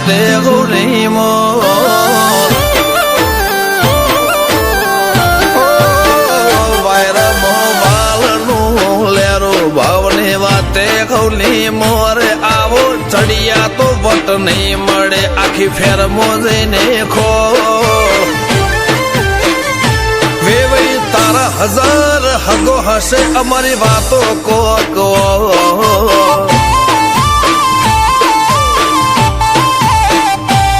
વાતે ગોરી મો વાયરા મો બાલનું લેરો ભાવની વાતે ગોલી મોરે આવો ચડિયા તો વટ નહીં મળે આખી ફેર મોજને ખો વેવઈ તારા હજાર હગો હશે અમારી વાતો કો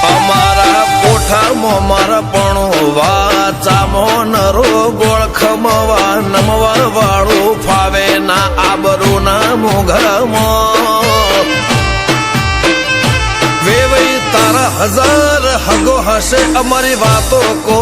અમારા કોઠામાં મારા પણ વાચામો નરો ગોળ ખમવા નમવા વાળું ફાવે ના આબરૂ ના મોઘામાં વેવઈ તારા હજાર હગો હશે અમારી વાતો કો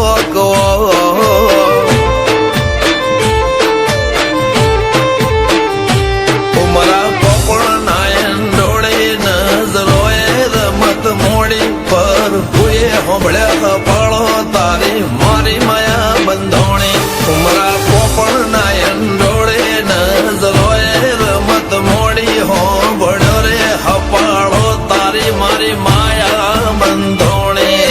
ઉમરા પોપણ નાયન ડોળે નજરોએ રમત મોડી પર ભૂએ હોંભળ્યા પાળો તારી મારી માયા બંધોણી ઉમરા પોપણ નાયન ડોળે નજરોએ રમત મોડી હોંભળ્યો રે હપાળો તારી મારી માયા બંધોણી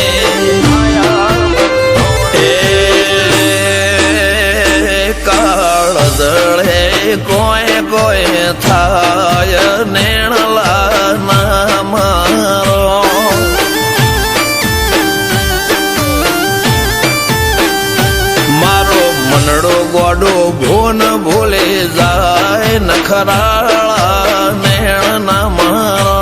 કાળ જળે કોઈ કોઈ થાય નેણલા ના મારો મારો મનડો ગોડો ભોન ભૂલે જાય નખરાળા નેણ ના મારો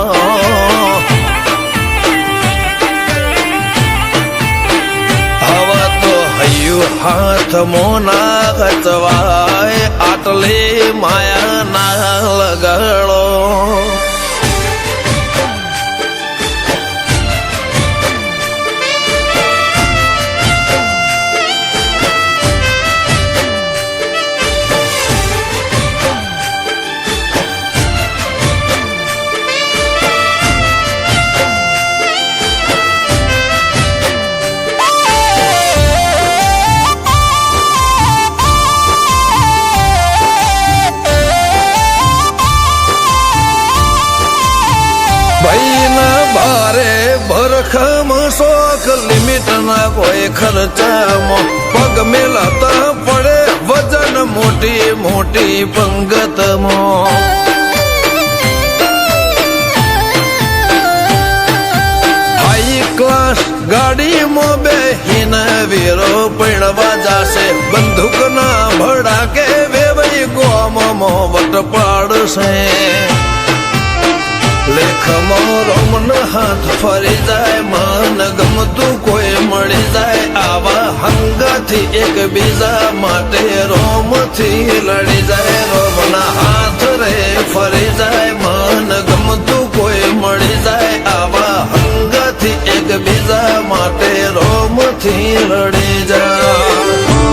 હવે તો હૈયું હાથ મોના ખચવાય આટલી માયા ના લગાડો બારે ભરખમ શોખ લિમિટ ના કોઈ ખર્ચામાં પગ મેલાતા પડે વજન મોટી મોટી પંગતમાં હાઈ ક્લાસ ગાડીમાં બેહીને વીરો પૈણવા જાશે બંદૂક ના ભડાકે વેવઈ ગોમમાં વટ પાડશે લેખમાં રોમન હાથ ફરી જાય મન ગમતું કોઈ મળી જાય આવા હંગાથી એક બીજા માટે રોમથી લડી જાય રોમના હાથ રે ફરી જાય મન ગમતું કોઈ મળી જાય આવા હંગાથી એક બીજા માટે રોમથી લડી જાય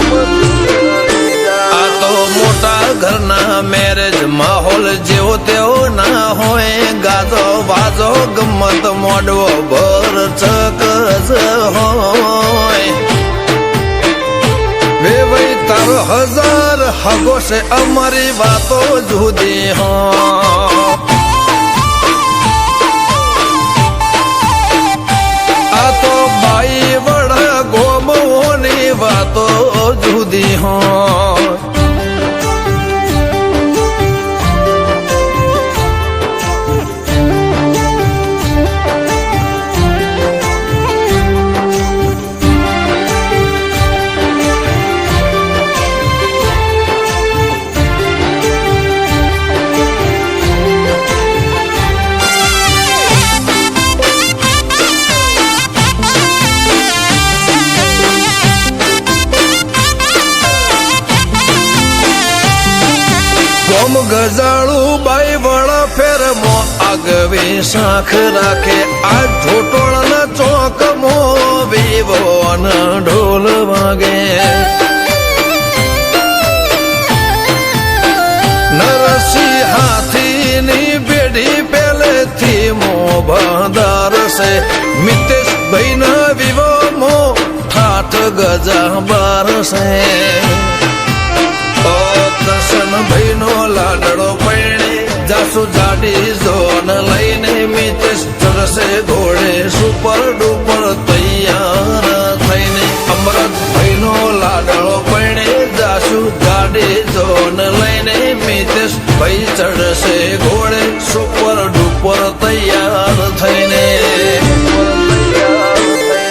તો મોટા ઘરના મેરેજ માહોલ જેવો તેવો ના હોય ગાજો વાજો ગમત મોડવો ભર ચકજ હોય વેવઈ તારો હજાર હગો છે અમારી વાતો જુદી હો આ તો બાઈ વડા ગોમોની વાતો જુદી હોય ગજાળું બાઈ વડા ફેરમો આગવી શાખ રાખે આ ઢોટોળના ચોકમો વિવો ઢોલ વાગે નરસિંહ હાથીની પેઢી પહેલેથી મો બાંધાર છે મિતેશ ભાઈ ના વિવો મો ઠાઠ ગજા બાર છે દર્શન ભાઈ નો લાડડો પૈણે જાસુ જાડી જોન લઈને મિતેશ ચડશે ઘોડે સુપર ડુપર તૈયાર થઈને અમરતભાઈનો લાડળો પૈણે જાશું ગાડી જોન લઈને મિતેશ ભાઈ ચડશે ઘોડે સુપર ડુપર તૈયાર થઈને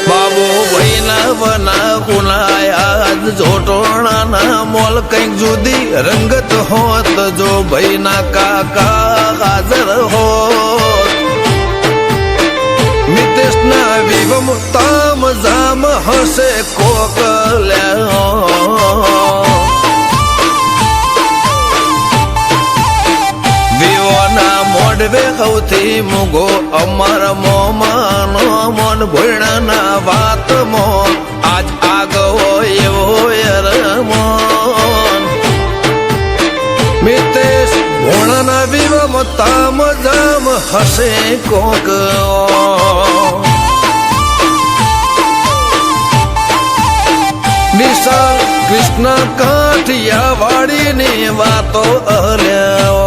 બાબુ ભાઈના વના કુનાયા જોટોણાના મોલ કંઈક જુદી રંગત હોત જો ભાઈના કાકા હાજર હોત મિતેશના વિવમ તામ જામ હશે કોકલ્યા વિવોના મોઢવે સૌથી મુગો અમર મોમાનો મોન ભોયણાના વાત મોન આજ આગવો એવો રમોન મિતેશ ભોણાના વિવમ તામ જામ હશે કોક નિશાળ કૃષ્ણ કાઠિયા વાડીની વાતો અલ્યા